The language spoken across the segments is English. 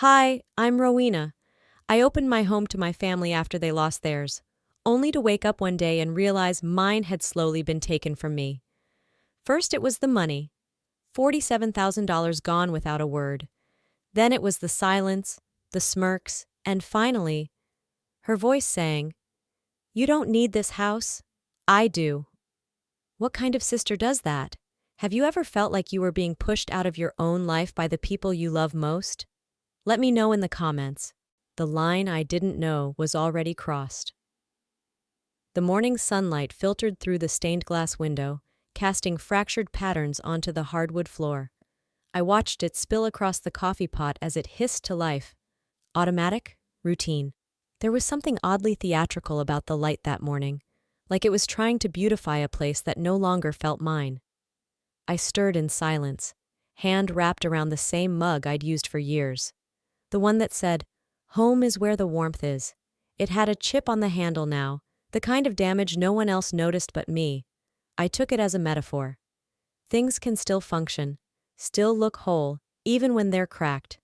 Hi, I'm Rowena. I opened my home to my family after they lost theirs, only to wake up one day and realize mine had slowly been taken from me. First, it was the money, $47,000 gone without a word. Then it was the silence, the smirks, and finally, her voice saying, "You don't need this house. I do." What kind of sister does that? Have you ever felt like you were being pushed out of your own life by the people you love most? Let me know in the comments. The line I didn't know was already crossed. The morning sunlight filtered through the stained glass window, casting fractured patterns onto the hardwood floor. I watched it spill across the coffee pot as it hissed to life. Automatic, routine. There was something oddly theatrical about the light that morning, like it was trying to beautify a place that no longer felt mine. I stirred in silence, hand wrapped around the same mug I'd used for years. The one that said, "Home is where the warmth is." It had a chip on the handle now, the kind of damage no one else noticed but me. I took it as a metaphor. Things can still function, still look whole, even when they're cracked.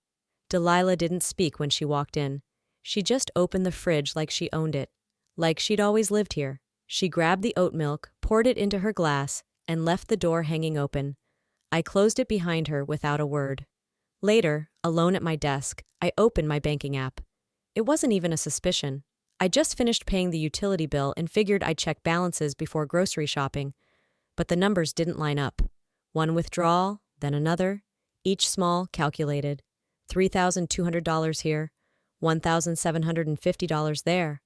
Delilah didn't speak when she walked in. She just opened the fridge like she owned it, like she'd always lived here. She grabbed the oat milk, poured it into her glass, and left the door hanging open. I closed it behind her without a word. Later, alone at my desk, I opened my banking app. It wasn't even a suspicion. I just finished paying the utility bill and figured I'd check balances before grocery shopping. But the numbers didn't line up. One withdrawal, then another, each small, calculated. $3,200 here, $1,750 there.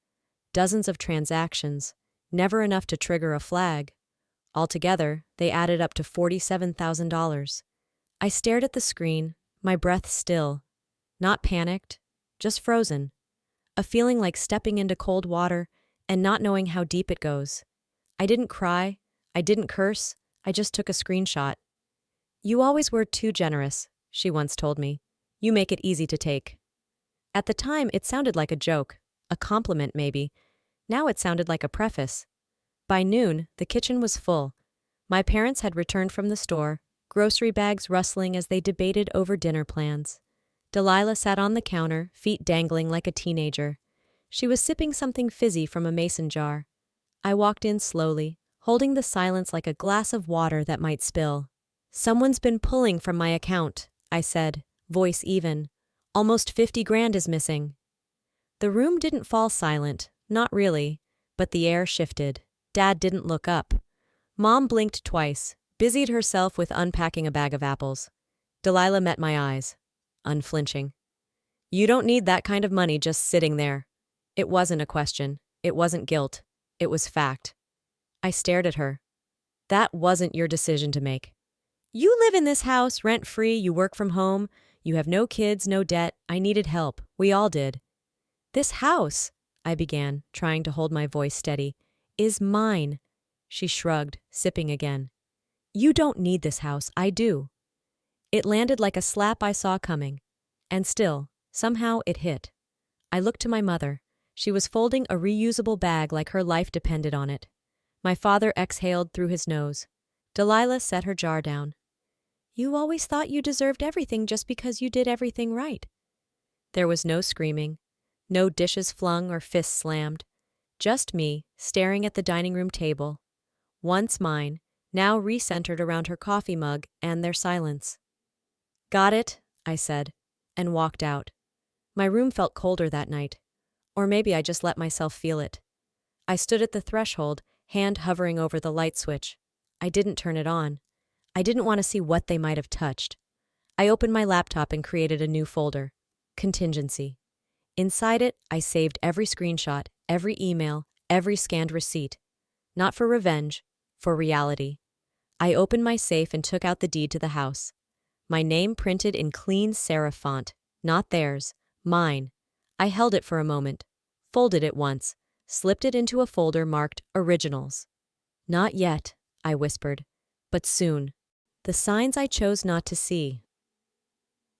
Dozens of transactions, never enough to trigger a flag. Altogether, they added up to $47,000. I stared at the screen, my breath still. Not panicked, just frozen. A feeling like stepping into cold water and not knowing how deep it goes. I didn't cry, I didn't curse, I just took a screenshot. "You always were too generous," she once told me. "You make it easy to take." At the time, it sounded like a joke, a compliment maybe. Now it sounded like a preface. By noon, the kitchen was full. My parents had returned from the store, grocery bags rustling as they debated over dinner plans. Delilah sat on the counter, feet dangling like a teenager. She was sipping something fizzy from a mason jar. I walked in slowly, holding the silence like a glass of water that might spill. "Someone's been pulling from my account," I said, voice even. "Almost 50 grand is missing." The room didn't fall silent, not really, but the air shifted. Dad didn't look up. Mom blinked twice, busied herself with unpacking a bag of apples. Delilah met my eyes, unflinching. "You don't need that kind of money just sitting there." It wasn't a question. It wasn't guilt. It was fact. I stared at her. "That wasn't your decision to make. You live in this house, rent-free, you work from home, you have no kids, no debt. I needed help. We all did." "This house," I began, trying to hold my voice steady, "is mine." She shrugged, sipping again. "You don't need this house. I do." It landed like a slap I saw coming. And still, somehow it hit. I looked to my mother. She was folding a reusable bag like her life depended on it. My father exhaled through his nose. Delilah set her jar down. "You always thought you deserved everything just because you did everything right." There was no screaming, no dishes flung or fists slammed. Just me, staring at the dining room table. Once mine, now recentered around her coffee mug and their silence. "Got it," I said, and walked out. My room felt colder that night. Or maybe I just let myself feel it. I stood at the threshold, hand hovering over the light switch. I didn't turn it on. I didn't want to see what they might have touched. I opened my laptop and created a new folder. Contingency. Inside it, I saved every screenshot, every email, every scanned receipt. Not for revenge, for reality. I opened my safe and took out the deed to the house. My name printed in clean serif font. Not theirs, mine. I held it for a moment, folded it once, slipped it into a folder marked Originals. "Not yet," I whispered, "but soon." The signs I chose not to see.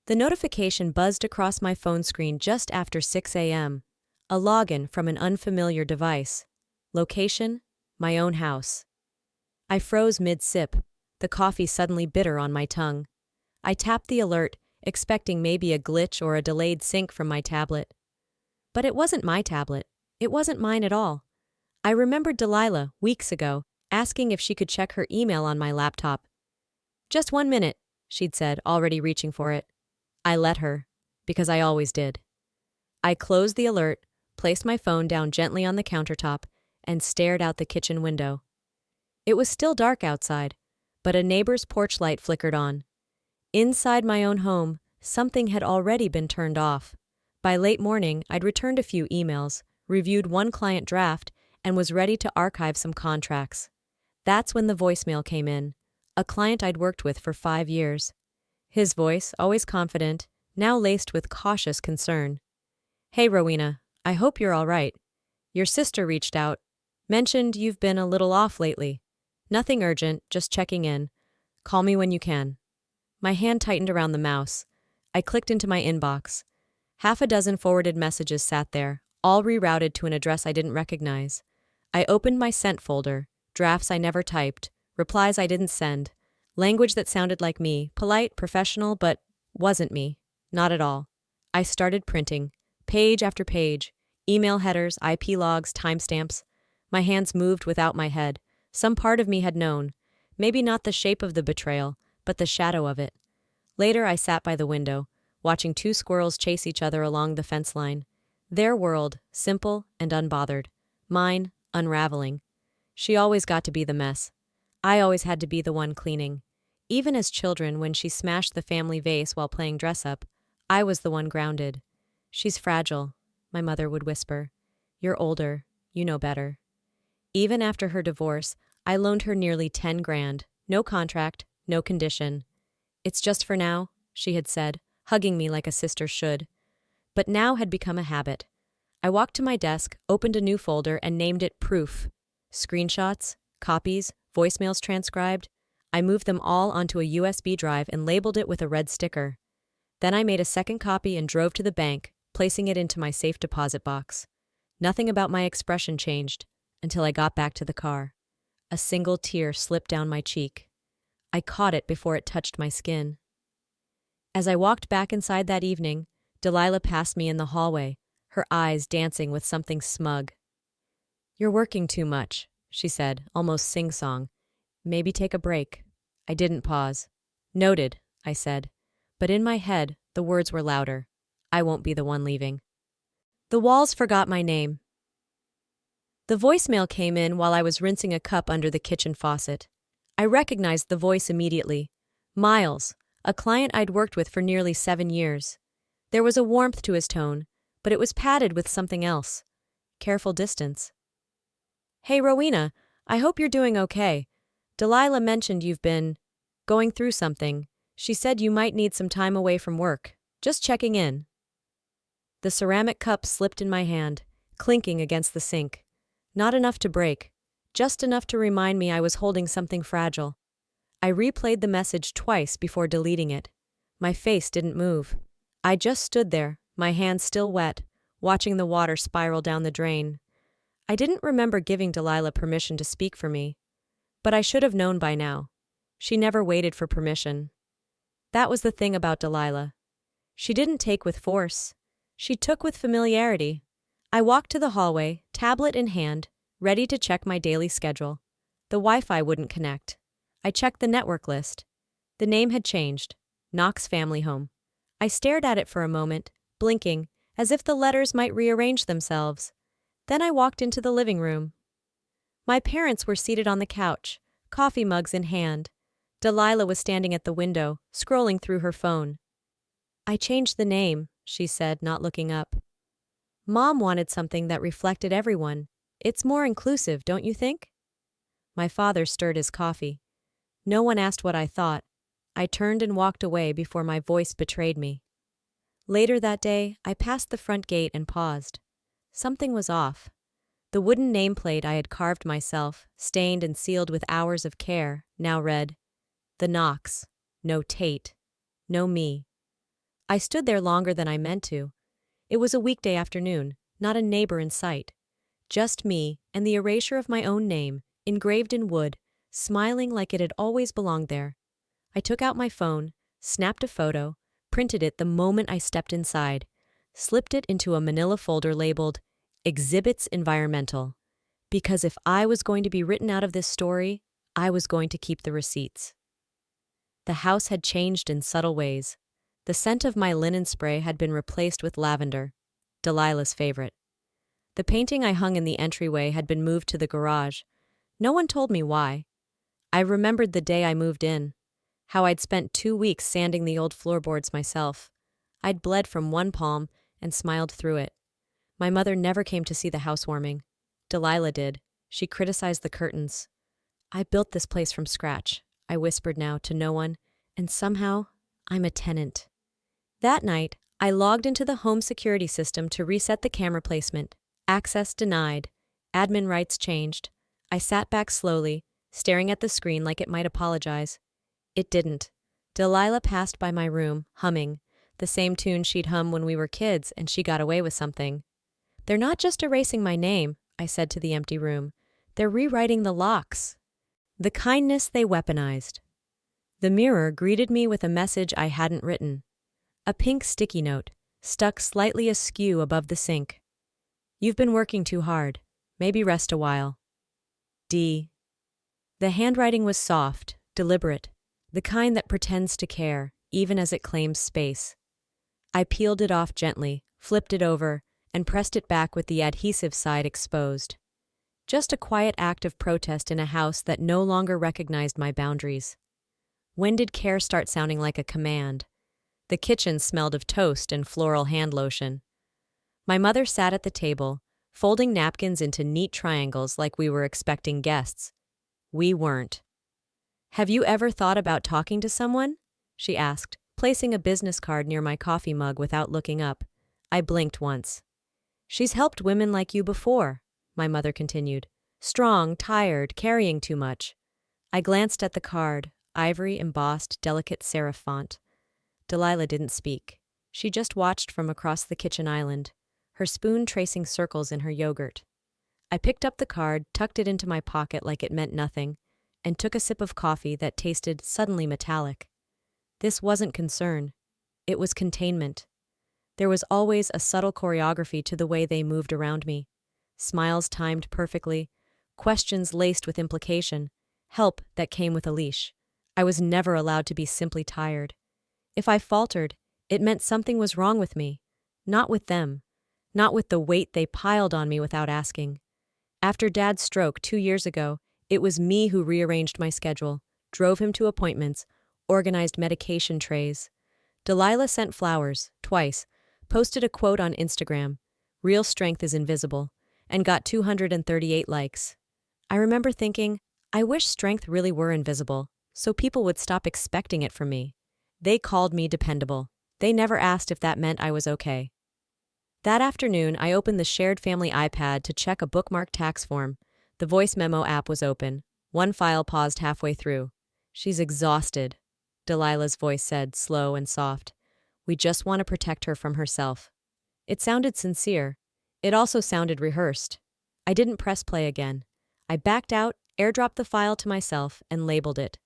The notification buzzed across my phone screen just after 6 a.m. A login from an unfamiliar device. Location, my own house. I froze mid-sip, the coffee suddenly bitter on my tongue. I tapped the alert, expecting maybe a glitch or a delayed sync from my tablet. But it wasn't my tablet. It wasn't mine at all. I remembered Delilah, weeks ago, asking if she could check her email on my laptop. "Just 1 minute," she'd said, already reaching for it. I let her, because I always did. I closed the alert, placed my phone down gently on the countertop, and stared out the kitchen window. It was still dark outside, but a neighbor's porch light flickered on. Inside my own home, something had already been turned off. By late morning, I'd returned a few emails, reviewed one client draft, and was ready to archive some contracts. That's when the voicemail came in, a client I'd worked with for 5 years. His voice, always confident, now laced with cautious concern. "Hey, Rowena, I hope you're all right. Your sister reached out. Mentioned you've been a little off lately. Nothing urgent, just checking in. Call me when you can." My hand tightened around the mouse. I clicked into my inbox. Half a dozen forwarded messages sat there, all rerouted to an address I didn't recognize. I opened my sent folder, drafts I never typed, replies I didn't send, language that sounded like me, polite, professional, but wasn't me. Not at all. I started printing, page after page, email headers, IP logs, timestamps. My hands moved without my head. Some part of me had known, maybe not the shape of the betrayal, but the shadow of it. Later, I sat by the window, watching 2 squirrels chase each other along the fence line. Their world, simple and unbothered. Mine, unraveling. She always got to be the mess. I always had to be the one cleaning. Even as children, when she smashed the family vase while playing dress-up, I was the one grounded. "She's fragile," my mother would whisper. "You're older. You know better." Even after her divorce, I loaned her nearly 10 grand. No contract, no condition. "It's just for now," she had said, hugging me like a sister should. But now had become a habit. I walked to my desk, opened a new folder, and named it Proof. Screenshots, copies, voicemails transcribed. I moved them all onto a USB drive and labeled it with a red sticker. Then I made a second copy and drove to the bank, placing it into my safe deposit box. Nothing about my expression changed until I got back to the car. A single tear slipped down my cheek. I caught it before it touched my skin. As I walked back inside that evening, Delilah passed me in the hallway, her eyes dancing with something smug. "You're working too much," she said, almost sing-song. "Maybe take a break." I didn't pause. "Noted," I said. But in my head, the words were louder. I won't be the one leaving. The walls forgot my name. The voicemail came in while I was rinsing a cup under the kitchen faucet. I recognized the voice immediately. Miles, a client I'd worked with for nearly 7 years. There was a warmth to his tone, but it was padded with something else. Careful distance. "Hey, Rowena, I hope you're doing okay. Delilah mentioned you've been going through something. She said you might need some time away from work. Just checking in." The ceramic cup slipped in my hand, clinking against the sink. Not enough to break, just enough to remind me I was holding something fragile. I replayed the message twice before deleting it. My face didn't move. I just stood there, my hands still wet, watching the water spiral down the drain. I didn't remember giving Delilah permission to speak for me. But I should have known by now. She never waited for permission. That was the thing about Delilah. She didn't take with force. She took with familiarity. I walked to the hallway, tablet in hand, ready to check my daily schedule. The Wi-Fi wouldn't connect. I checked the network list. The name had changed. Knox Family Home. I stared at it for a moment, blinking, as if the letters might rearrange themselves. Then I walked into the living room. My parents were seated on the couch, coffee mugs in hand. Delilah was standing at the window, scrolling through her phone. "I changed the name," she said, not looking up. "Mom wanted something that reflected everyone. It's more inclusive, don't you think?" My father stirred his coffee. No one asked what I thought. I turned and walked away before my voice betrayed me. Later that day, I passed the front gate and paused. Something was off. The wooden nameplate I had carved myself, stained and sealed with hours of care, now read, "The Knox. No Tate. No me." I stood there longer than I meant to. It was a weekday afternoon, not a neighbor in sight. Just me and the erasure of my own name, engraved in wood, smiling like it had always belonged there. I took out my phone, snapped a photo, printed it the moment I stepped inside, slipped it into a manila folder labeled Exhibits Environmental, because if I was going to be written out of this story, I was going to keep the receipts. The house had changed in subtle ways. The scent of my linen spray had been replaced with lavender, Delilah's favorite. The painting I hung in the entryway had been moved to the garage. No one told me why. I remembered the day I moved in, how I'd spent 2 weeks sanding the old floorboards myself. I'd bled from one palm and smiled through it. My mother never came to see the housewarming. Delilah did. She criticized the curtains. I built this place from scratch, I whispered now to no one, and somehow I'm a tenant. That night, I logged into the home security system to reset the camera placement. Access denied. Admin rights changed. I sat back slowly, staring at the screen like it might apologize. It didn't. Delilah passed by my room, humming, the same tune she'd hum when we were kids and she got away with something. "They're not just erasing my name," I said to the empty room. "They're rewriting the locks." The kindness they weaponized. The mirror greeted me with a message I hadn't written. A pink sticky note, stuck slightly askew above the sink. "You've been working too hard. Maybe rest a while. D." The handwriting was soft, deliberate, the kind that pretends to care, even as it claims space. I peeled it off gently, flipped it over, and pressed it back with the adhesive side exposed. Just a quiet act of protest in a house that no longer recognized my boundaries. When did care start sounding like a command? The kitchen smelled of toast and floral hand lotion. My mother sat at the table, folding napkins into neat triangles like we were expecting guests. We weren't. "Have you ever thought about talking to someone?" she asked, placing a business card near my coffee mug without looking up. I blinked once. "She's helped women like you before," my mother continued. "Strong, tired, carrying too much." I glanced at the card, ivory embossed, delicate serif font. Delilah didn't speak. She just watched from across the kitchen island, her spoon tracing circles in her yogurt. I picked up the card, tucked it into my pocket like it meant nothing, and took a sip of coffee that tasted suddenly metallic. This wasn't concern. It was containment. There was always a subtle choreography to the way they moved around me. Smiles timed perfectly, questions laced with implication, help that came with a leash. I was never allowed to be simply tired. If I faltered, it meant something was wrong with me, not with them, not with the weight they piled on me without asking. After Dad's stroke 2 years ago, it was me who rearranged my schedule, drove him to appointments, organized medication trays. Delilah sent flowers, twice, posted a quote on Instagram, "Real strength is invisible," and got 238 likes. I remember thinking, I wish strength really were invisible, so people would stop expecting it from me. They called me dependable. They never asked if that meant I was okay. That afternoon, I opened the shared family iPad to check a bookmarked tax form. The voice memo app was open. One file paused halfway through. "She's exhausted," Delilah's voice said, slow and soft. "We just want to protect her from herself." It sounded sincere. It also sounded rehearsed. I didn't press play again. I backed out, airdropped the file to myself, and labeled it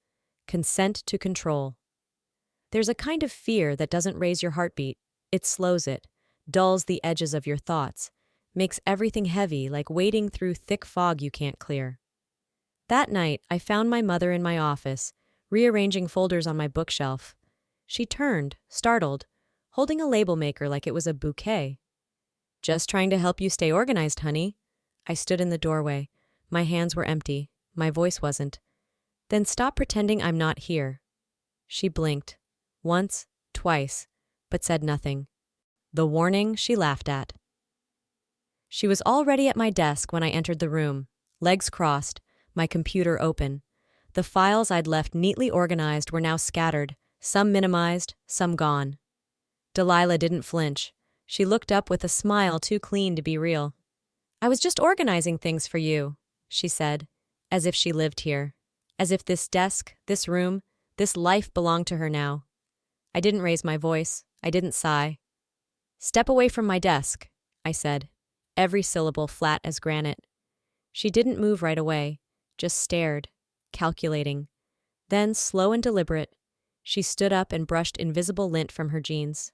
Consent to Control. There's a kind of fear that doesn't raise your heartbeat. It slows it, dulls the edges of your thoughts, makes everything heavy like wading through thick fog you can't clear. That night, I found my mother in my office, rearranging folders on my bookshelf. She turned, startled, holding a label maker like it was a bouquet. "Just trying to help you stay organized, honey." I stood in the doorway. My hands were empty. My voice wasn't. "Then stop pretending I'm not here." She blinked. Once, twice, but said nothing. The warning she laughed at. She was already at my desk when I entered the room, legs crossed, my computer open. The files I'd left neatly organized were now scattered, some minimized, some gone. Delilah didn't flinch. She looked up with a smile too clean to be real. "I was just organizing things for you," she said, as if she lived here, as if this desk, this room, this life belonged to her now. I didn't raise my voice. I didn't sigh. "Step away from my desk," I said, every syllable flat as granite. She didn't move right away, just stared, calculating. Then, slow and deliberate, She stood up and brushed invisible lint from her jeans.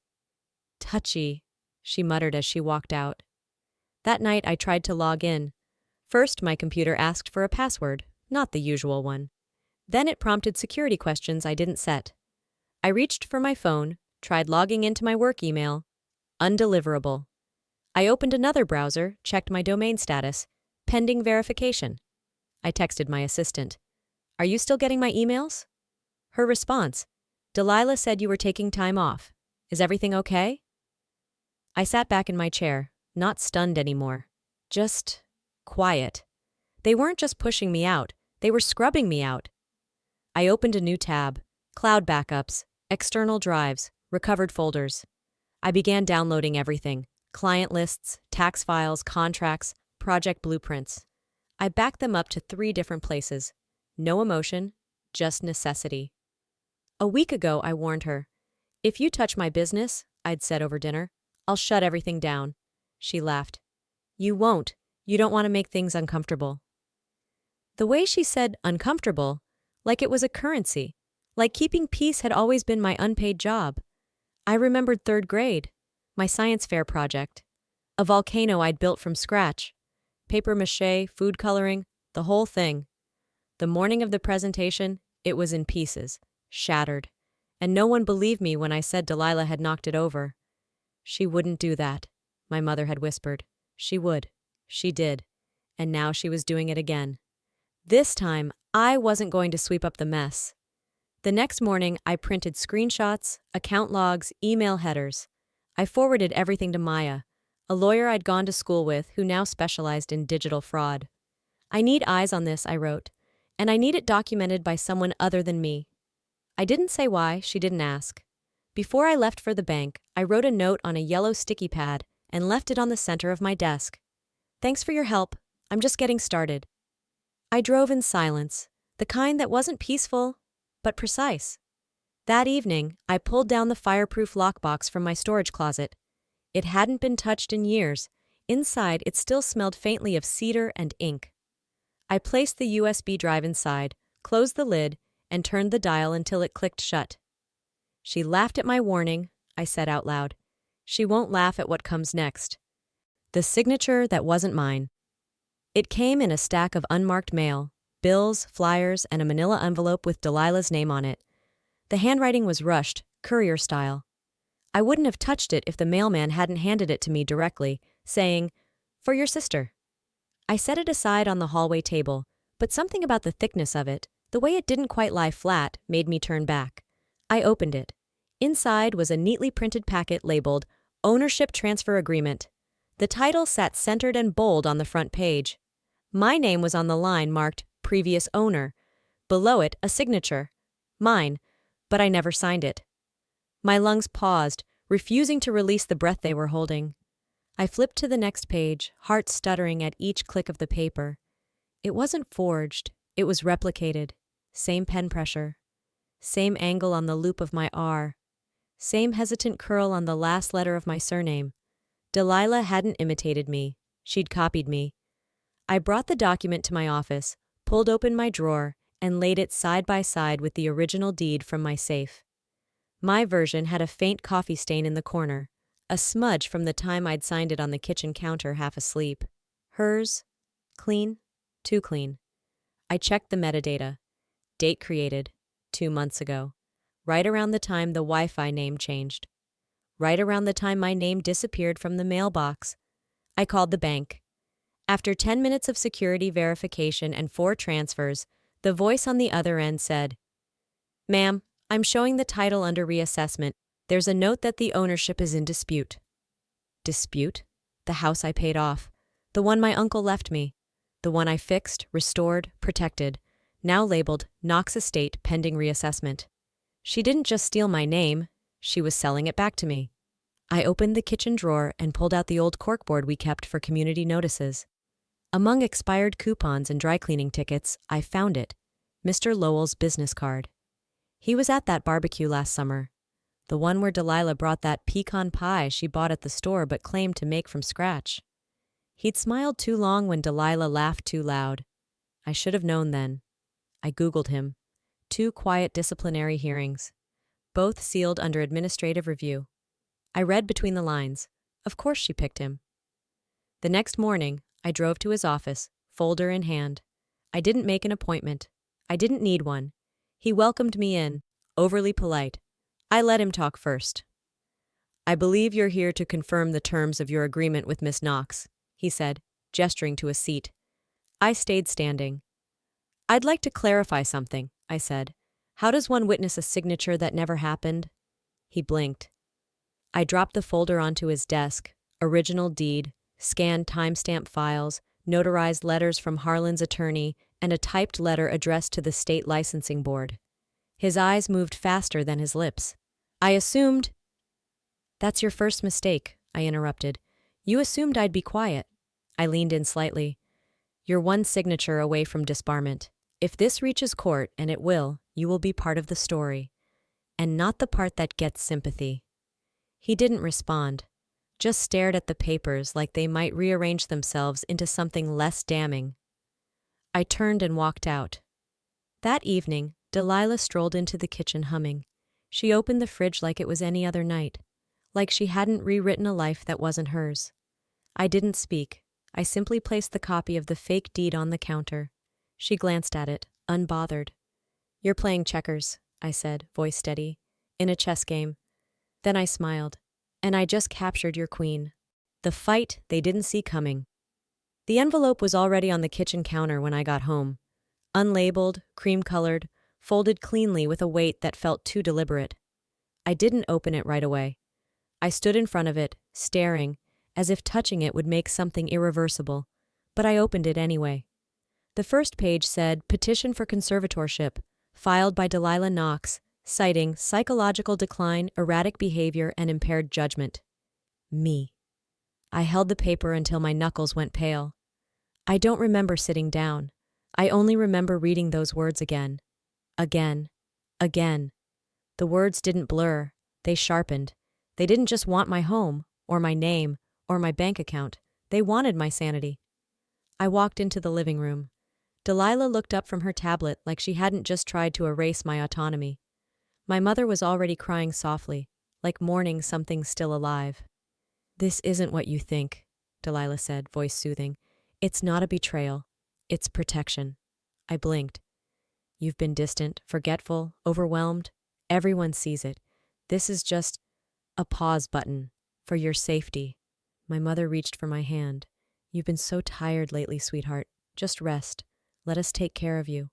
"Touchy," she muttered as she walked out. That night I tried to log in. First, my computer asked for a password, not the usual one. Then it prompted security questions I didn't set. I reached for my phone, tried logging into my work email. Undeliverable. I opened another browser, checked my domain status. Pending verification. I texted my assistant. "Are you still getting my emails?" Her response. "Delilah said you were taking time off. Is everything okay?" I sat back in my chair, not stunned anymore. Just quiet. They weren't just pushing me out, they were scrubbing me out. I opened a new tab. Cloud backups, external drives, recovered folders. I began downloading everything. Client lists, tax files, contracts, project blueprints. I backed them up to 3 different places. No emotion, just necessity. A week ago, I warned her. "If you touch my business," I'd said over dinner, "I'll shut everything down." She laughed. "You won't. You don't want to make things uncomfortable." The way she said uncomfortable, like it was a currency, like keeping peace had always been my unpaid job. I remembered 3rd grade, my science fair project. A volcano I'd built from scratch. Paper mache, food coloring, the whole thing. The morning of the presentation, it was in pieces, shattered. And no one believed me when I said Delilah had knocked it over. "She wouldn't do that," my mother had whispered. "She would. She did. And now she was doing it again." This time, I wasn't going to sweep up the mess. The next morning, I printed screenshots, account logs, email headers. I forwarded everything to Maya, a lawyer I'd gone to school with who now specialized in digital fraud. "I need eyes on this," I wrote, "and I need it documented by someone other than me." I didn't say why, she didn't ask. Before I left for the bank, I wrote a note on a yellow sticky pad and left it on the center of my desk. "Thanks for your help. I'm just getting started." I drove in silence, the kind that wasn't peaceful, but precise. That evening, I pulled down the fireproof lockbox from my storage closet. It hadn't been touched in years. Inside, it still smelled faintly of cedar and ink. I placed the USB drive inside, closed the lid, and turned the dial until it clicked shut. "She laughed at my warning," I said out loud. "She won't laugh at what comes next." The signature that wasn't mine. It came in a stack of unmarked mail, bills, flyers, and a manila envelope with Delilah's name on it. The handwriting was rushed, courier style. I wouldn't have touched it if the mailman hadn't handed it to me directly, saying, "For your sister." I set it aside on the hallway table, but something about the thickness of it, the way it didn't quite lie flat, made me turn back. I opened it. Inside was a neatly printed packet labeled Ownership Transfer Agreement. The title sat centered and bold on the front page. My name was on the line marked Previous Owner. Below it, a signature. Mine, but I never signed it. My lungs paused, refusing to release the breath they were holding. I flipped to the next page, heart stuttering at each click of the paper. It wasn't forged, it was replicated. Same pen pressure. Same angle on the loop of my R. Same hesitant curl on the last letter of my surname. Delilah hadn't imitated me. She'd copied me. I brought the document to my office, pulled open my drawer, and laid it side by side with the original deed from my safe. My version had a faint coffee stain in the corner, a smudge from the time I'd signed it on the kitchen counter half asleep. Hers? Clean? Too clean. I checked the metadata. Date created, 2 months ago. Right around the time the Wi-Fi name changed. Right around the time my name disappeared from the mailbox. I called the bank. After 10 minutes of security verification and 4 transfers, the voice on the other end said, "Ma'am, I'm showing the title under reassessment. There's a note that the ownership is in dispute." Dispute? The house I paid off. The one my uncle left me. The one I fixed, restored, protected. Now labeled Knox Estate pending reassessment. She didn't just steal my name, she was selling it back to me. I opened the kitchen drawer and pulled out the old corkboard we kept for community notices. Among expired coupons and dry cleaning tickets, I found it, Mr. Lowell's business card. He was at that barbecue last summer, the one where Delilah brought that pecan pie she bought at the store but claimed to make from scratch. He'd smiled too long when Delilah laughed too loud. I should have known then. I Googled him. 2 quiet disciplinary hearings. both sealed under administrative review. I read between the lines. Of course she picked him. The next morning, I drove to his office, folder in hand. I didn't make an appointment. I didn't need one. He welcomed me in, overly polite. I let him talk first. "I believe you're here to confirm the terms of your agreement with Miss Knox," he said, gesturing to a seat. I stayed standing. "I'd like to clarify something," I said. "How does one witness a signature that never happened?" He blinked. I dropped the folder onto his desk, original deed, scanned timestamp files, notarized letters from Harlan's attorney, and a typed letter addressed to the state licensing board. His eyes moved faster than his lips. "I assumed—" "That's your first mistake," I interrupted. "You assumed I'd be quiet." I leaned in slightly. "You're one signature away from disbarment. If this reaches court, and it will, you will be part of the story. And not the part that gets sympathy." He didn't respond, just stared at the papers like they might rearrange themselves into something less damning. I turned and walked out. That evening, Delilah strolled into the kitchen humming. She opened the fridge like it was any other night, like she hadn't rewritten a life that wasn't hers. I didn't speak. I simply placed the copy of the fake deed on the counter. She glanced at it, unbothered. "You're playing checkers," I said, voice steady, "in a chess game." Then I smiled. "And I just captured your queen." The fight they didn't see coming. The envelope was already on the kitchen counter when I got home. Unlabeled, cream-colored, folded cleanly with a weight that felt too deliberate. I didn't open it right away. I stood in front of it, staring, as if touching it would make something irreversible, but I opened it anyway. The first page said, "Petition for conservatorship, filed by Delilah Knox, citing psychological decline, erratic behavior, and impaired judgment." Me. I held the paper until my knuckles went pale. I don't remember sitting down. I only remember reading those words again. Again. Again. The words didn't blur. They sharpened. They didn't just want my home, or my name, or my bank account. They wanted my sanity. I walked into the living room. Delilah looked up from her tablet like she hadn't just tried to erase my autonomy. My mother was already crying softly, like mourning something still alive. "This isn't what you think," Delilah said, voice soothing. "It's not a betrayal. It's protection." I blinked. "You've been distant, forgetful, overwhelmed. Everyone sees it. This is just a pause button for your safety." My mother reached for my hand. "You've been so tired lately, sweetheart. Just rest. Let us take care of you."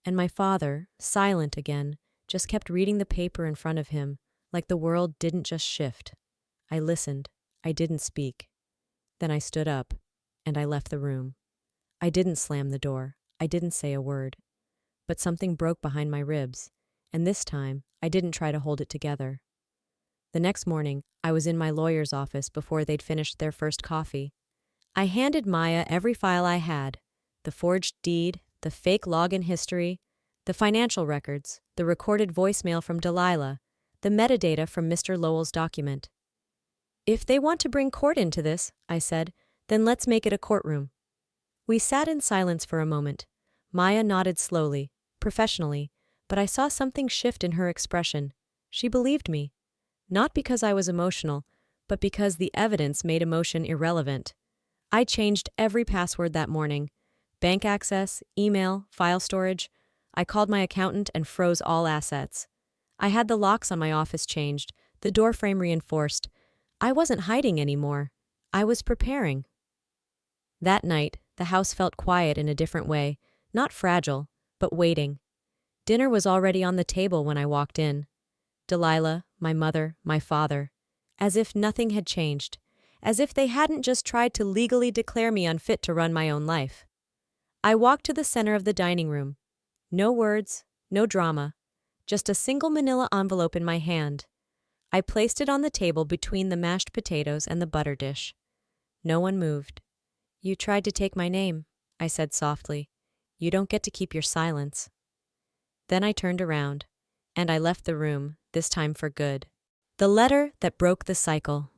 And my father, silent again, just kept reading the paper in front of him, like the world didn't just shift. I listened. I didn't speak. Then I stood up, and I left the room. I didn't slam the door. I didn't say a word. But something broke behind my ribs, and this time I didn't try to hold it together. The next morning, I was in my lawyer's office before they'd finished their first coffee. I handed Maya every file I had: the forged deed, the fake login history, the financial records, the recorded voicemail from Delilah, the metadata from Mr. Lowell's document. "If they want to bring court into this," I said, "then let's make it a courtroom." We sat in silence for a moment. Maya nodded slowly, professionally, but I saw something shift in her expression. She believed me. Not because I was emotional, but because the evidence made emotion irrelevant. I changed every password that morning. Bank access, email, file storage. I called my accountant and froze all assets. I had the locks on my office changed, the door frame reinforced. I wasn't hiding anymore. I was preparing. That night, the house felt quiet in a different way, not fragile, but waiting. Dinner was already on the table when I walked in. Delilah, my mother, my father. As if nothing had changed. As if they hadn't just tried to legally declare me unfit to run my own life. I walked to the center of the dining room. No words, no drama. Just a single manila envelope in my hand. I placed it on the table between the mashed potatoes and the butter dish. No one moved. "You tried to take my name," I said softly. "You don't get to keep your silence." Then I turned around, and I left the room, this time for good. The letter that broke the cycle.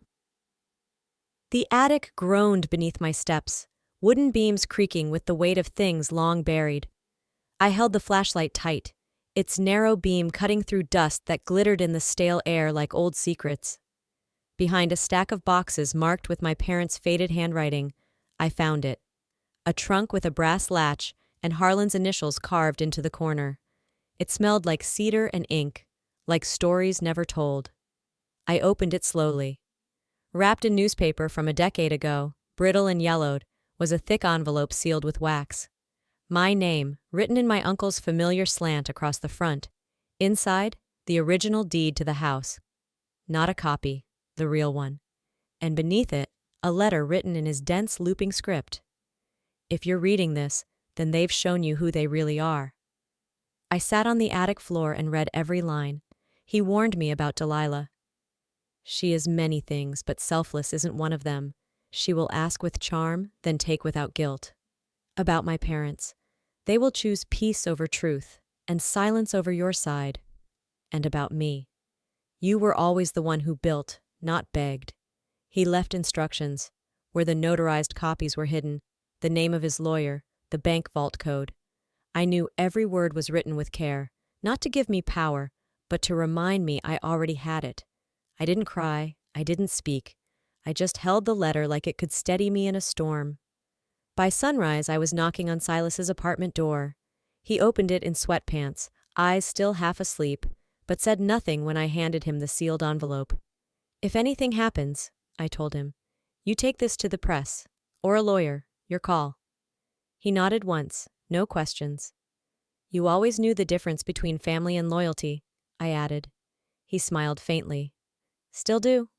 The attic groaned beneath my steps, wooden beams creaking with the weight of things long buried. I held the flashlight tight. its narrow beam cutting through dust that glittered in the stale air like old secrets. Behind a stack of boxes marked with my parents' faded handwriting, I found it. A trunk with a brass latch and Harlan's initials carved into the corner. It smelled like cedar and ink, like stories never told. I opened it slowly. Wrapped in newspaper from a decade ago, brittle and yellowed, was a thick envelope sealed with wax. My name, written in my uncle's familiar slant across the front. Inside, the original deed to the house. Not a copy, the real one. And beneath it, a letter written in his dense looping script. If you're reading this, then they've shown you who they really are. I sat on the attic floor and read every line. He warned me about Delilah. She is many things, but selfless isn't one of them. She will ask with charm, then take without guilt. About my parents. They will choose peace over truth, and silence over your side. And about me. You were always the one who built, not begged. He left instructions, where the notarized copies were hidden, the name of his lawyer, the bank vault code. I knew every word was written with care, not to give me power, but to remind me I already had it. I didn't cry, I didn't speak. I just held the letter like it could steady me in a storm. By sunrise, I was knocking on Silas's apartment door. He opened it in sweatpants, eyes still half asleep, but said nothing when I handed him the sealed envelope. If anything happens, I told him, you take this to the press, or a lawyer, your call. He nodded once, no questions. You always knew the difference between family and loyalty, I added. He smiled faintly. Still do.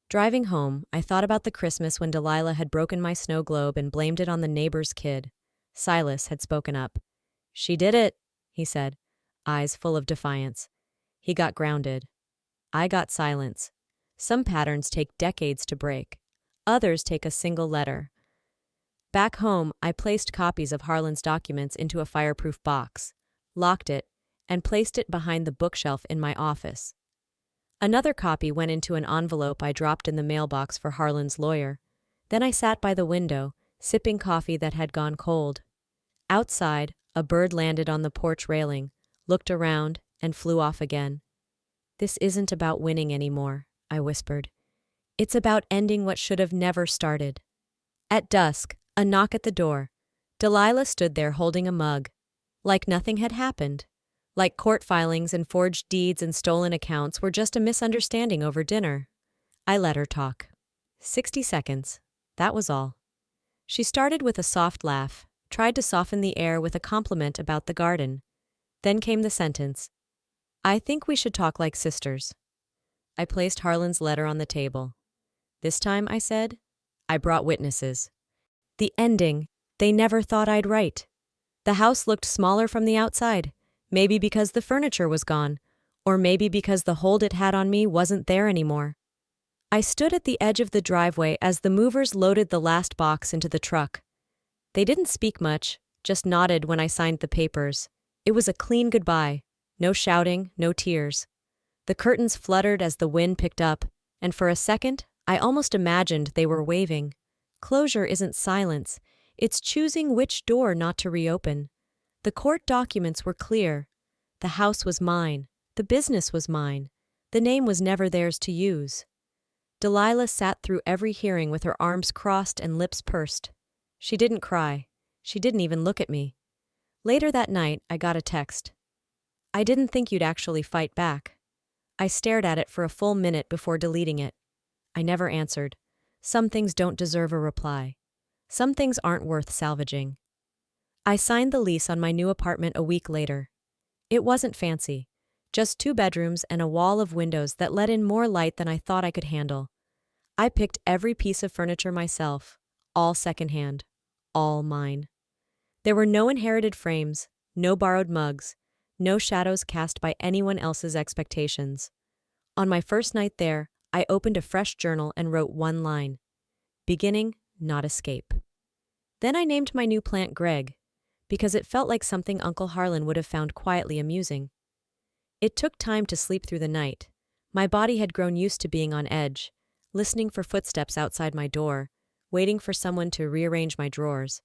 Driving home, I thought about the Christmas when Delilah had broken my snow globe and blamed it on the neighbor's kid. Silas had spoken up. She did it, he said, eyes full of defiance. He got grounded. I got silence. Some patterns take decades to break. Others take a single letter. Back home, I placed copies of Harlan's documents into a fireproof box, locked it, and placed it behind the bookshelf in my office. Another copy went into an envelope I dropped in the mailbox for Harlan's lawyer. Then I sat by the window, sipping coffee that had gone cold. Outside, a bird landed on the porch railing, looked around, and flew off again. This isn't about winning anymore, I whispered. It's about ending what should have never started. At dusk, a knock at the door. Delilah stood there holding a mug. Like nothing had happened. Like court filings and forged deeds and stolen accounts were just a misunderstanding over dinner. I let her talk. 60 seconds. That was all. She started with a soft laugh, tried to soften the air with a compliment about the garden. Then came the sentence. I think we should talk like sisters. I placed Harlan's letter on the table. This time, I said, I brought witnesses. The ending, they never thought I'd write. The house looked smaller from the outside, maybe because the furniture was gone, or maybe because the hold it had on me wasn't there anymore. I stood at the edge of the driveway as the movers loaded the last box into the truck. They didn't speak much, just nodded when I signed the papers. It was a clean goodbye. No shouting, no tears. The curtains fluttered as the wind picked up, and for a second, I almost imagined they were waving. Closure isn't silence, it's choosing which door not to reopen. The court documents were clear. The house was mine. The business was mine. The name was never theirs to use. Delilah sat through every hearing with her arms crossed and lips pursed. She didn't cry. She didn't even look at me. Later that night, I got a text. I didn't think you'd actually fight back. I stared at it for a full minute before deleting it. I never answered. Some things don't deserve a reply. Some things aren't worth salvaging. I signed the lease on my new apartment a week later. It wasn't fancy. Just 2 bedrooms and a wall of windows that let in more light than I thought I could handle. I picked every piece of furniture myself, all secondhand, all mine. There were no inherited frames, no borrowed mugs, no shadows cast by anyone else's expectations. On my first night there, I opened a fresh journal and wrote one line. Beginning, not escape. Then I named my new plant Greg, because it felt like something Uncle Harlan would have found quietly amusing. It took time to sleep through the night. My body had grown used to being on edge, listening for footsteps outside my door, waiting for someone to rearrange my drawers.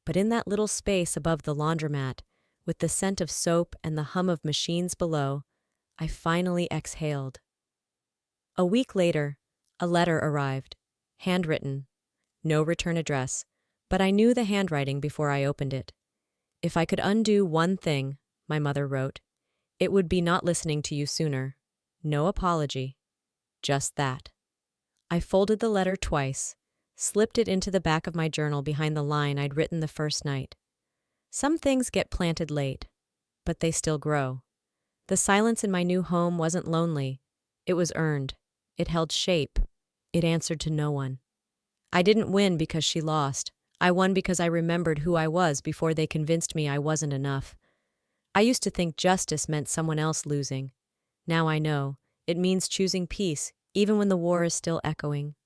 But in that little space above the laundromat, With the scent of soap and the hum of machines below, I finally exhaled. A week later, a letter arrived, handwritten, no return address, but I knew the handwriting before I opened it. If I could undo one thing, my mother wrote, it would be not listening to you sooner. No apology. Just that. I folded the letter twice, slipped it into the back of my journal behind the line I'd written the first night. Some things get planted late, but they still grow. The silence in my new home wasn't lonely. It was earned. It held shape. It answered to no one. I didn't win because she lost. I won because I remembered who I was before they convinced me I wasn't enough. I used to think justice meant someone else losing. Now I know. It means choosing peace, even when the war is still echoing.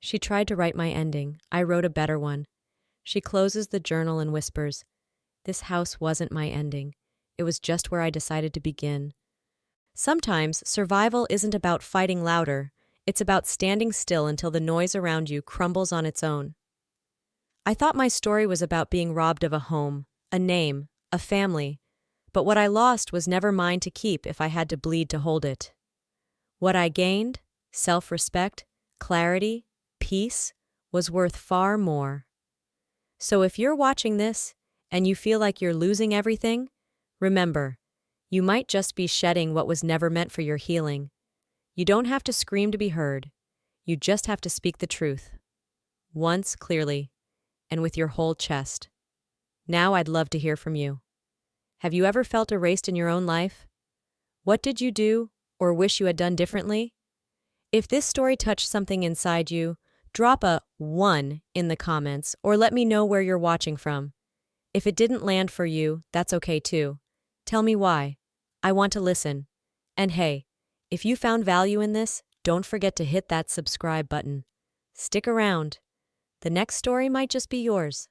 She tried to write my ending. I wrote a better one. She closes the journal and whispers, "This house wasn't my ending. It was just where I decided to begin." Sometimes survival isn't about fighting louder. It's about standing still until the noise around you crumbles on its own. I thought my story was about being robbed of a home, a name, a family, but what I lost was never mine to keep if I had to bleed to hold it. What I gained, self-respect, clarity, peace, was worth far more. So if you're watching this and you feel like you're losing everything, remember, you might just be shedding what was never meant for your healing. You don't have to scream to be heard. You just have to speak the truth. Once clearly, and with your whole chest. Now I'd love to hear from you. Have you ever felt erased in your own life? What did you do or wish you had done differently? If this story touched something inside you, drop a 1 in the comments or let me know where you're watching from. If it didn't land for you, that's okay too. Tell me why. I want to listen. And hey, if you found value in this, don't forget to hit that subscribe button. Stick around. The next story might just be yours.